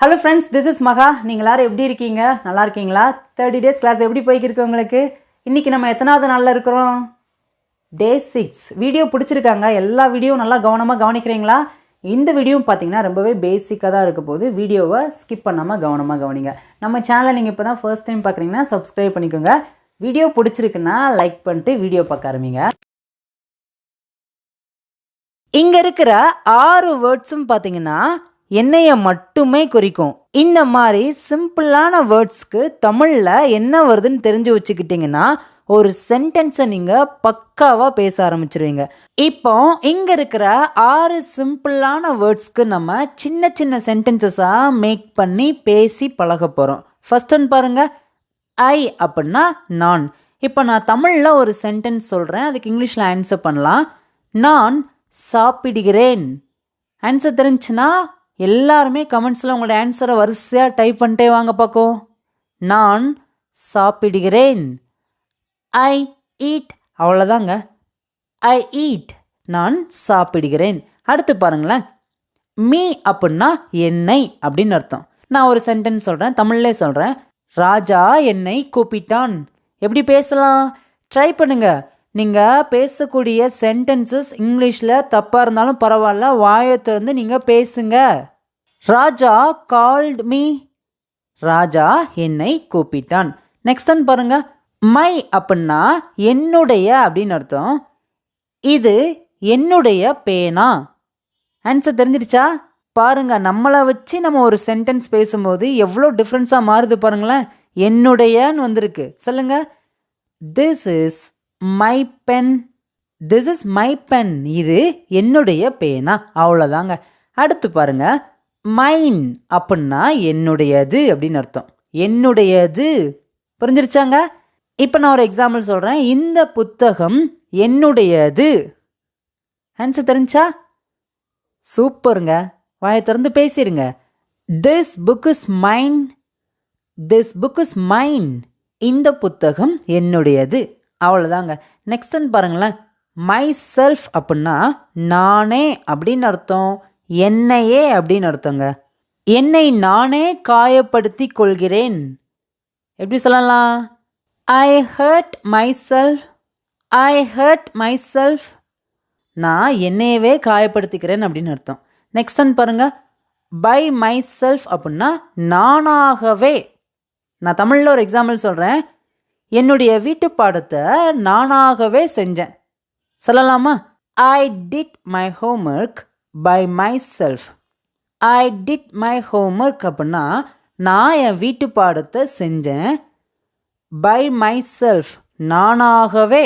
Hello friends, this is மகா. நீங்கள் எல்லாரும் எப்படி இருக்கீங்க? நல்லா இருக்கீங்களா? 30 டேஸ் கிளாஸ் எப்படி போய்க்கிருக்கு உங்களுக்கு? இன்றைக்கி நம்ம எத்தனாவது நாளில் இருக்கிறோம்? டே 6. வீடியோ பிடிச்சிருக்காங்க? எல்லா வீடியோவும் நல்லா கவனமாக கவனிக்கிறீங்களா? இந்த வீடியோவும் பார்த்தீங்கன்னா ரொம்பவே பேசிக்காக தான் இருக்க போது. வீடியோவை ஸ்கிப் பண்ணாமல் கவனமாக கவனிங்க. நம்ம சேனலை நீங்கள் இப்போ தான் ஃபர்ஸ்ட் டைம் பார்க்குறீங்கன்னா சப்ஸ்கிரைப் பண்ணிக்கோங்க. வீடியோ பிடிச்சிருக்குன்னா லைக் பண்ணிட்டு வீடியோ பார்க்க ஆரம்பிங்க. இங்கே இருக்கிற 6 வேர்ட்ஸும் பார்த்தீங்கன்னா என்னைய மட்டுமே குறிக்கும். இந்த மாதிரி சிம்பிளான வேர்ட்ஸ்க்கு தமிழில் என்ன வருதுன்னு தெரிஞ்சு வச்சுக்கிட்டிங்கன்னா ஒரு சென்டென்ஸை நீங்கள் பக்காவாக பேச ஆரம்பிச்சிருவீங்க. இப்போ இங்கே இருக்கிற 6 சிம்பிளான வேர்ட்ஸ்க்கு நம்ம சின்ன சின்ன சென்டென்சஸாக மேக் பண்ணி பேசி பழக போகிறோம். ஃபர்ஸ்ட் ஒன் பாருங்கள், ஐ அப்படின்னா நான். இப்போ நான் தமிழில் ஒரு சென்டென்ஸ் சொல்கிறேன், அதுக்கு இங்கிலீஷில் ஆன்சர் பண்ணலாம். நான் சாப்பிடுகிறேன். ஆன்சர் தெரிஞ்சுன்னா எல்லாருமே கமெண்ட்ஸில் உங்களோட ஆன்சரை வரிசையாக டைப் பண்ணிட்டே வாங்க பார்க்கும். நான் சாப்பிடுகிறேன். I eat. அவ்வளோதாங்க, ஐ ஈட். நான் சாப்பிடுகிறேன். அடுத்து பாருங்களேன், மீ அப்படின்னா என்னை அப்படின்னு அர்த்தம். நான் ஒரு சென்டென்ஸ் சொல்கிறேன், தமிழ்லே சொல்கிறேன். ராஜா என்னை கூப்பிட்டான். எப்படி பேசலாம்? ட்ரை பண்ணுங்க. நீங்கள் பேசக்கூடிய சென்டென்சஸ் இங்கிலீஷில் தப்பாக இருந்தாலும் பரவாயில்ல, வாயை திறந்து நீங்கள் பேசுங்க. ராஜா கால்ட் மீ. ராஜா என்னை கூப்பிட்டான். நெக்ஸ்ட் ஒன் பாருங்க, மை அப்படின்னா என்னுடைய அப்படின்னு அர்த்தம். இது என்னுடைய பேனா. ஆன்சர் தெரிஞ்சிடுச்சா? பாருங்க, நம்மளை வச்சு நம்ம ஒரு சென்டென்ஸ் பேசும்போது எவ்வளோ டிஃப்ரென்ஸாக மாறுது பாருங்களேன். என்னுடையன்னு வந்திருக்கு. சொல்லுங்க, this is my pen. This is my pen. இது என்னுடைய பேனா. அவ்வளோதாங்க. அடுத்து பாருங்க, மைன் அப்படின்னா என்னுடையது அப்படின்னு அர்த்தம். என்னுடையது. புரிஞ்சிருச்சாங்க? இப்போ நான் ஒரு எக்ஸாம்பிள் சொல்கிறேன். இந்த புத்தகம் என்னுடையது. ஆன்சர் தெரிஞ்சா? சூப்பருங்க. வாயை திறந்து பேசிடுங்க. This book is mine. This book is mine. இந்த புத்தகம் என்னுடையது. அவ்வளோதாங்க. நெக்ஸ்ட் பாருங்களேன், மை செல்ஃப் அப்படின்னா நானே அப்படின்னு அர்த்தம். என்னையே அப்படின்னு அர்த்தங்க. என்னை நானே காயப்படுத்தி கொள்கிறேன். எப்படி சொல்லலாம்? I heard my self. I heard my self. நான் என்னையவே காயப்படுத்திக்கிறேன் அப்படின்னு அர்த்தம். நெக்ஸ்ட் ஒன் பாருங்க, பை மை செல்ஃப் அப்படின்னா நானாகவே. நான் தமிழில் ஒரு எக்ஸாம்பிள் சொல்கிறேன். என்னுடைய வீட்டு பாடத்தை நானாகவே செஞ்சேன். சொல்லலாமா? I did my homework by myself. I did my homework அப்படின்னா நான் என் வீட்டு பாடத்தை செஞ்சேன். பை மை செல்ஃப், நானாகவே.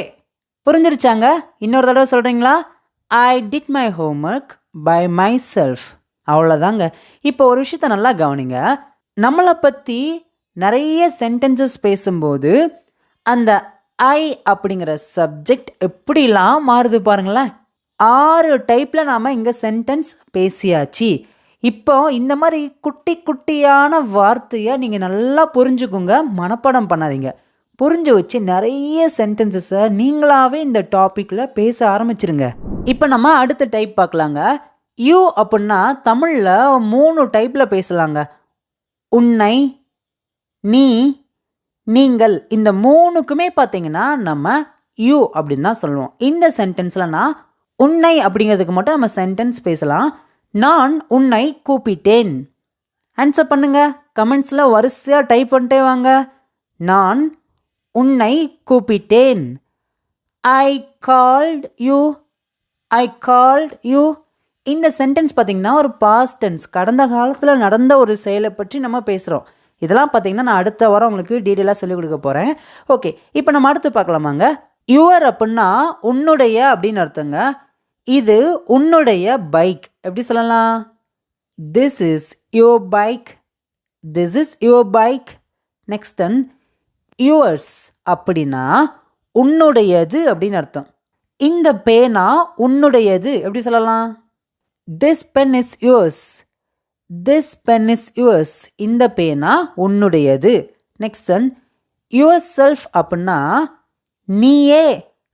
புரிஞ்சிருச்சாங்க? இன்னொரு தடவை சொல்கிறீங்களா? I did my homework by myself. அவ்வளோதாங்க. இப்போ ஒரு விஷயத்த நல்லா கவனிங்க. நம்மளை பற்றி நிறைய சென்டென்சஸ் பேசும்போது அந்த ஐ அப்படிங்கிற சப்ஜெக்ட் எப்படிலாம் மாறுது பாருங்களேன். 6 டைப்பில் நாம் இங்கே சென்டென்ஸ் பேசியாச்சு. இப்போ இந்த மாதிரி குட்டி குட்டியான வார்த்தையை நீங்கள் நல்லா புரிஞ்சுக்குங்க, மனப்பாடம் பண்ணாதீங்க. புரிஞ்சு வச்சு நிறைய சென்டென்சஸை நீங்களாகவே இந்த டாப்பிக்கில் பேச ஆரம்பிச்சிருங்க. இப்போ நம்ம அடுத்த டைப் பார்க்கலாங்க. யூ அப்படின்னா தமிழில் 3 டைப்பில் பேசலாங்க. உன்னை, நீ, நீங்கள். இந்த 3க்குமே பார்த்தீங்கன்னா நம்ம யூ அப்படின்னு தான் சொல்லுவோம். இந்த சென்டென்ஸில் நான் உன்னை அப்படிங்கிறதுக்கு மட்டும் நம்ம சென்டென்ஸ் பேசலாம். நான் உன்னை கூப்பிட்டேன். ஆன்சர் பண்ணுங்க. கமெண்ட்ஸில் வரிசையாக டைப் பண்ணிட்டே வாங்க. நான் உன்னை கூப்பிட்டேன். I called you. I called you. இந்த சென்டென்ஸ் பார்த்திங்கன்னா ஒரு பாஸ்ட் டென்ஸ், கடந்த காலத்தில் நடந்த ஒரு செயலை பற்றி நம்ம பேசுகிறோம். இதெல்லாம் பார்த்தீங்கன்னா நான் அடுத்த வாரம் உங்களுக்கு டீட்டெயிலாக சொல்லிக் கொடுக்க போகிறேன். ஓகே, இப்போ நம்ம அடுத்து பார்க்கலாமாங்க. யுவர் அப்படின்னா உன்னுடைய அப்படின்னு அர்த்தங்க. இது உன்னுடைய பைக். எப்படி சொல்லலாம்? This is your bike. This is your bike. Next one, yours அப்படின்னா உன்னுடையது அப்படின்னு அர்த்தம். இந்த பேனா உன்னுடையது. எப்படி சொல்லலாம்? This pen is yours. This pen is yours. இந்த பேனா உன்னுடையது. நெக்ஸ்ட் ஒன், யுவர் செல்ஃப் அப்படின்னா நீயே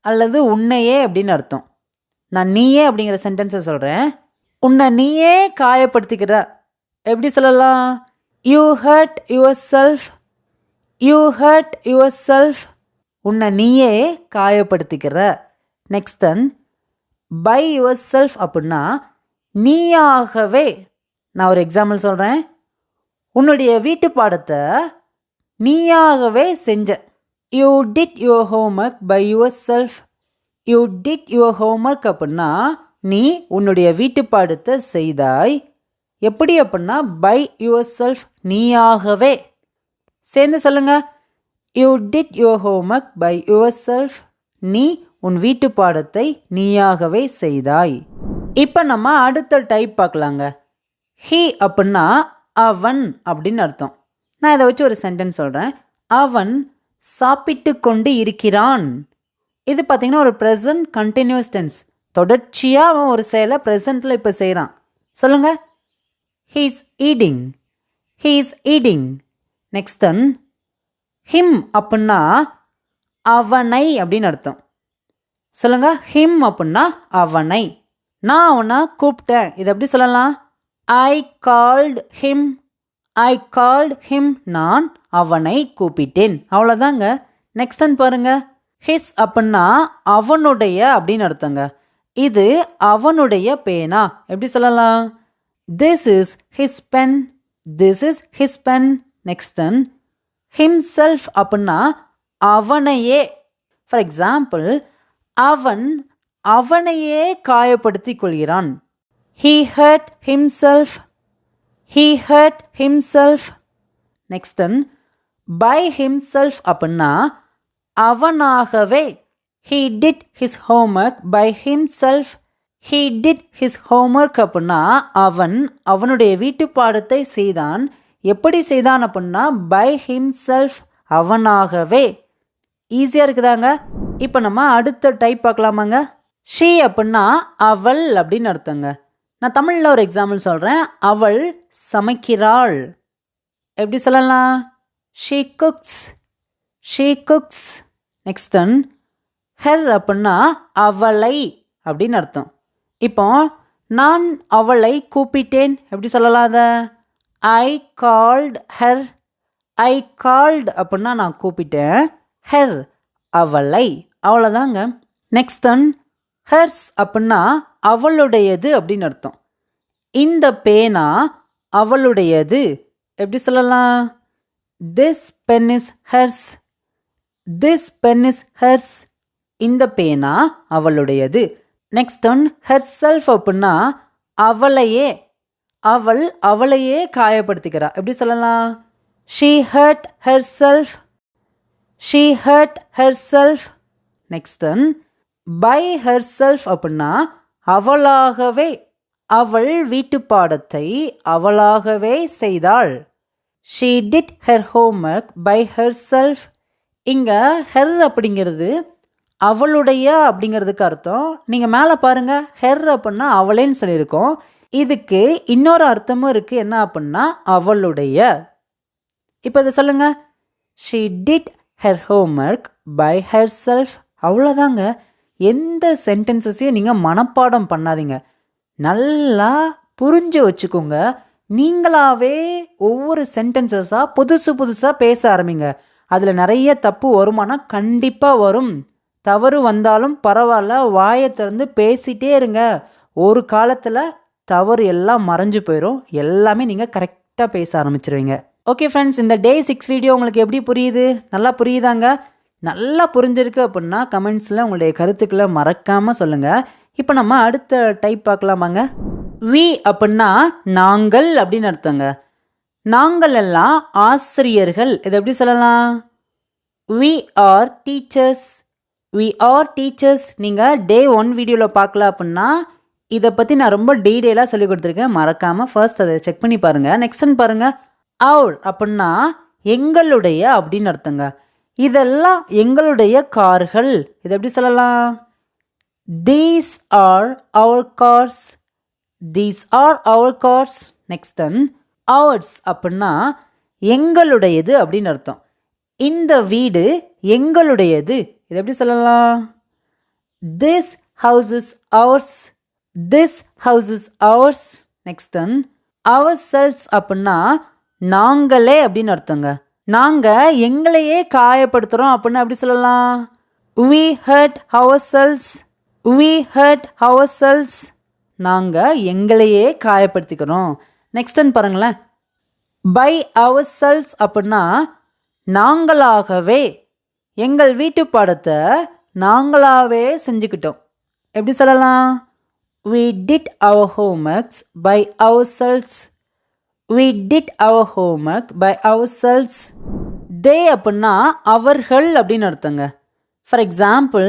அல்லது உன்னையே அப்படின்னு அர்த்தம். நான் நீயே அப்படிங்கிற சென்டென்ஸை சொல்கிறேன். உன்னை நீயே காயப்படுத்திக்கிற. எப்படி சொல்லலாம்? You hurt yourself, you hurt yourself. உன்னை நீயே காயப்படுத்திக்கிற. Next one, by yourself அப்படின்னா நீயாகவே. நான் ஒரு எக்ஸாம்பிள் சொல்கிறேன். உன்னுடைய வீட்டு பாடத்தை நீயாகவே செஞ்ச. You did your homework by yourself, you did your homework அப்படின்னா நீ உன்னுடைய வீட்டு பாடத்தை செய்தாய். எப்படி அப்படின்னா பை யுவர் செல்ஃப், நீயாகவே. சேர்ந்து சொல்லுங்க. You did your homework by yourself, நீ உன் வீட்டு பாடத்தை நீயாகவே செய்தாய். இப்போ நம்ம அடுத்த டைப் பார்க்கலாங்க. ஹீ அப்படின்னா அவன் அப்படின்னு அர்த்தம். நான் இதை வச்சு ஒரு சென்டென்ஸ் சொல்கிறேன். அவன் சாப்பிட்டு கொண்டு இருக்கிறான். இது பார்த்திங்கன்னா ஒரு ப்ரெசன்ட் கண்டினியூஸ் டென்ஸ். தொடர்ச்சியாக அவன் ஒரு செயலை ப்ரெசண்ட்டில் இப்போ செய்கிறான். சொல்லுங்கள். he is eating, he is eating. Next one, him அப்படின்னா அவனை அப்படின்னு அர்த்தம். சொல்லுங்க. ஹிம் அப்படின்னா அவனை. நான் அவனை கூப்பிட்டேன். இது எப்படி சொல்லலாம்? I called him, I called him. நான் அவனை கூப்பிட்டேன். அவ்வளோதாங்க. நெக்ஸ்ட் ஒன் பாருங்க. ஹிஸ் அப்படின்னா அவனுடைய அப்படின்னு அர்த்தங்க. இது அவனுடைய பேனா. எப்படி சொல்லலாம்? This is his pen, this is his pen. Next one, himself அப்படின்னா அவனையே. ஃபார் எக்ஸாம்பிள், அவன் அவனையே காயப்படுத்தி கொள்கிறான். he hurt himself, he hurt himself. Next one, by himself அப்படின்னா அவனாகவே. he did his homework by himself, he did his homework அப்படின்னா அவன் அவனுடைய வீட்டு பாடத்தை செய்தான். எப்படி செய்தான் அப்படின்னா by himself, அவனாகவே. ஈஸியாக இருக்குதாங்க. இப்போ நம்ம அடுத்த டைப் பார்க்கலாமாங்க. ஷீ அப்படின்னா அவள் அப்படின்னு அர்த்தங்க. நான் தமிழில் ஒரு எக்ஸாம்பிள் சொல்கிறேன். அவள் சமைக்கிறாள். எப்படி சொல்லலாம்? She cooks, she cooks. Next one, her அப்படின்னா அவளை அப்படின்னு அர்த்தம். இப்போ நான் அவளை கூப்பிட்டேன். எப்படி சொல்லலாம் அதை? I called her, I called அப்படின்னா நான் கூப்பிட்டேன். ஹெர் அவளை. அவ்வளோதாங்க. நெக்ஸ்ட் ஒன், ஹெர்ஸ் அப்படின்னா அவளுடையது அப்படின்னு அர்த்தம். இந்த பேனா அவளுடையது. எப்படி சொல்லலாம்? This pen is hers, this pen is hers. இந்த பேனா அவளுடையது. நெக்ஸ்ட் ஒன், ஹெர் செல்ஃப் அப்படின்னா அவளையே. அவள் அவளையே காயப்படுத்திக்கிறா. எப்படி சொல்லலாம்? She hurt herself, she hurt herself. Next one, by herself அப்படின்னா அவளாகவே. அவள் வீட்டு பாடத்தை அவளாகவே செய்தாள். She did her homework by herself. இங்கே ஹெர் அப்படிங்கிறது அவளுடைய அப்படிங்கிறதுக்கு அர்த்தம். நீங்கள் மேலே பாருங்கள், ஹெர் அப்படின்னா அவளேன்னு சொல்லியிருக்கோம். இதுக்கு இன்னொரு அர்த்தமும் இருக்குது. என்ன அப்படின்னா அவளுடைய. இப்போ இதை சொல்லுங்கள். She did her homework by herself. அவ்வளோதாங்க. எந்த சென்டென்சஸையும் நீங்கள் மனப்பாடம் பண்ணாதீங்க. நல்லா புரிஞ்சு வச்சுக்கோங்க. நீங்களாவே ஒவ்வொரு சென்டென்சஸாக புதுசு புதுசாக பேச ஆரம்பிங்க. அதில் நிறைய தப்பு வருமானா கண்டிப்பாக வரும். தவறு வந்தாலும் பரவாயில்ல, வாயை திறந்து பேசிகிட்டே இருங்க. ஒரு காலத்தில் தவறு எல்லாம் மறைஞ்சு போயிடும். எல்லாமே நீங்கள் கரெக்டாக பேச ஆரம்பிச்சிருவீங்க. ஓகே ஃப்ரெண்ட்ஸ், இந்த டே 6 வீடியோ உங்களுக்கு எப்படி புரியுது? நல்லா புரியுதாங்க? நல்லா புரிஞ்சிருக்கு அப்படின்னா கமெண்ட்ஸில் உங்களுடைய கருத்துக்களை மறக்காமல் சொல்லுங்கள். இப்போ நம்ம அடுத்த டைப் பார்க்கலாமாங்க. வி அப்படின்னா நாங்கள் அப்படின்னு அர்த்தங்க. நாங்கள் எல்லாம் ஆசிரியர்கள். இது எப்படி சொல்லலாம்? We are teachers, we are teachers. நீங்கள் டே 1 வீடியோவில் பார்க்கல அப்படின்னா இதை பற்றி நான் ரொம்ப டீட்டெயிலாக சொல்லி கொடுத்துருக்கேன். மறக்காமல் ஃபர்ஸ்ட் அதை செக் பண்ணி பாருங்கள். நெக்ஸ்ட் ஒன் பாருங்கள். அவர் அப்படின்னா எங்களுடைய அப்படின்னு அர்த்தங்க. இதெல்லாம் எங்களுடைய கார்கள். இது எப்படி சொல்லலாம்? These are our cars, these are our cars. Next one, ours அப்படின்னா எங்களுடையது அப்படின்னு அர்த்தம். இந்த வீடு எங்களுடையது. இது எப்படி சொல்லலாம்? This house is hours, this house is hours. Next one, ourselves அப்படின்னா நாங்களே அப்படின்னு அர்த்தங்க. நாங்கள் எங்களையே காயப்படுத்துகிறோம் அப்படின்னு அப்படி சொல்லலாம். we hurt ourselves, we hurt ourselves. நாங்கள் எங்களையே காயப்படுத்திக்கிறோம். நெக்ஸ்ட் டைம் பாருங்களேன். by ourselves அப்படின்னா நாங்களாகவே எங்கள் வீட்டு பாடத்தை நாங்களாகவே செஞ்சுக்கிட்டோம். எப்படி சொல்லலாம்? we did our homeworks by ourselves, we did our homework by ourselves. they அப்படின்னா அவர்கள் அப்படின்னு அர்த்தங்க. ஃபார் எக்ஸாம்பிள்,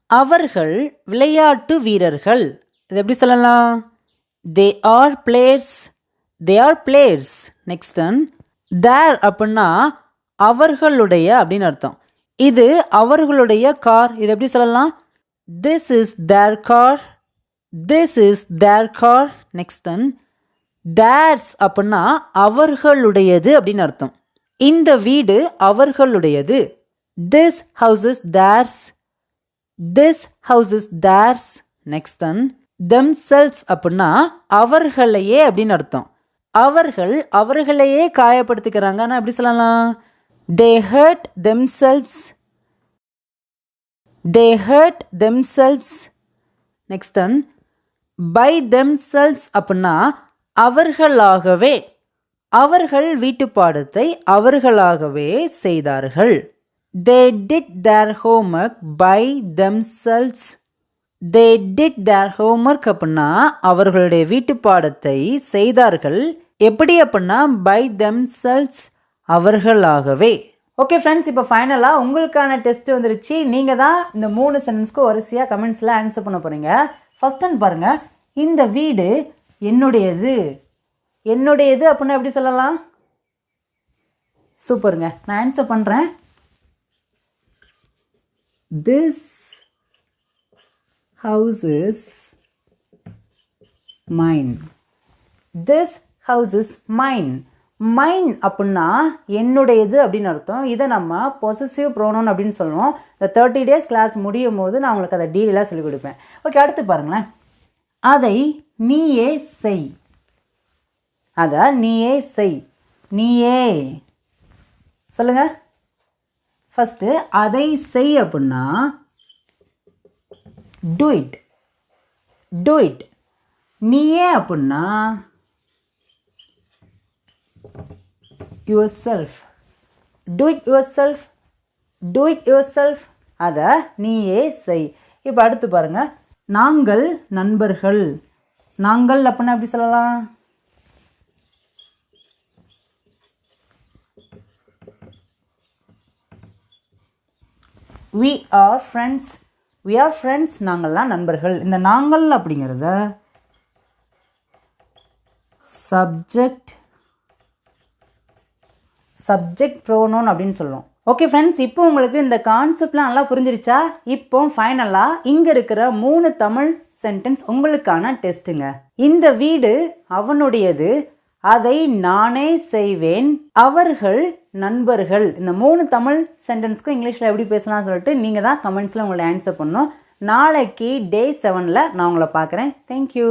அவர்கள் விளையாட்டு வீரர்கள். இது எப்படி சொல்லலாம்? they are players, they are players. Next one, there அப்படின்னா அவர்களுடைய அப்படின்னு அர்த்தம். இது அவர்களுடைய கார். இது எப்படி சொல்லலாம்? this is their car, this is their car. Next one, theirs அப்படின்னா அவர்களுடையது அப்படின்னு அர்த்தம். இந்த வீடு அவர்களுடையது. this house is theirs, this house is theirs. Next one, themselves அப்படின்னா அவர்களையே அப்படின்னு அர்த்தம். அவர்கள் அவர்களையே காயப்படுத்திக்கிறாங்கன்னா எப்படி சொல்லலாம்? they hurt themselves, they hurt themselves. Next one, by themselves அப்படின்னா அவர்களாகவே. அவர்கள் வீட்டு பாடத்தை அவர்களாகவே செய்தார்கள். they did their homework by themselves, they did their homework அப்படின்னா அவர்களுடைய வீட்டு பாடத்தை செய்தார்கள். எப்படி அப்படின்னா by themselves, அவர்களாகவே. ஓகே ஃப்ரெண்ட்ஸ், இப்போ ஃபைனலாக உங்களுக்கான டெஸ்ட் வந்துருச்சு. நீங்கள் தான் இந்த 3 சென்டென்ஸ்க்கு வரிசையாக கமெண்ட்ஸில் ஆன்சர் பண்ண போகிறீங்க. ஃபர்ஸ்ட் ஒன் பாருங்கள். இந்த வீடு என்னுடையது. என்னுடையது அப்படின்னா எப்படி சொல்லலாம்? சூப்பருங்க. நான் ஆன்சர் பண்ணுறேன். this house is mine, this house is mine. மைன் அப்படின்னா என்னுடையது அப்படின்னு அர்த்தம். இதை நம்ம பொசசிவ் ப்ரோனவுன் அப்படின்னு சொல்லுவோம். இந்த 30 days கிளாஸ் முடியும் போது நான் உங்களுக்கு அதை டீடெயிலாக சொல்லிக் கொடுப்பேன். ஓகே, அடுத்து பாருங்களேன். அதை நீயே செய். அதை நீயே செய். நீயே சொல்லுங்க. ஃபஸ்ட்டு அதை செய் அப்படின்னா do it, do it. நீயே அப்படின்னா yourself, do it yourself, do it yourself. அதை நீயே செய். இப்போ அடுத்து பாருங்க. நாங்கள் நண்பர்கள். நாங்கள் அப்படின்னா எப்படி சொல்லலாம்? we are friends, we are friends. நாங்கள்லாம் நண்பர்கள். இந்த நாங்கள் அப்படிங்கிறத சப்ஜெக்ட் ப்ரோனவுன் அப்படின்னு சொல்லுவோம். ஓகே ஃப்ரெண்ட்ஸ், இப்போ உங்களுக்கு இந்த கான்செப்ட்லாம் நல்லா புரிஞ்சிருச்சா? இப்போ ஃபைனலாக இங்கே இருக்கிற 3 தமிழ் சென்டென்ஸ் உங்களுக்கான டெஸ்ட்டுங்க. இந்த வீடு அவனுடையது, அதை நானே செய்வேன், அவர்கள் நண்பர்கள். இந்த 3 தமிழ் சென்டென்ஸ்க்கும் இங்கிலீஷில் எப்படி பேசலாம்னு சொல்லிட்டு நீங்கள் தான் கமெண்ட்ஸில் உங்களை ஆன்சர் பண்ணணும். நாளைக்கு டே 7ல் நான் உங்களை பார்க்குறேன். தேங்க்யூ.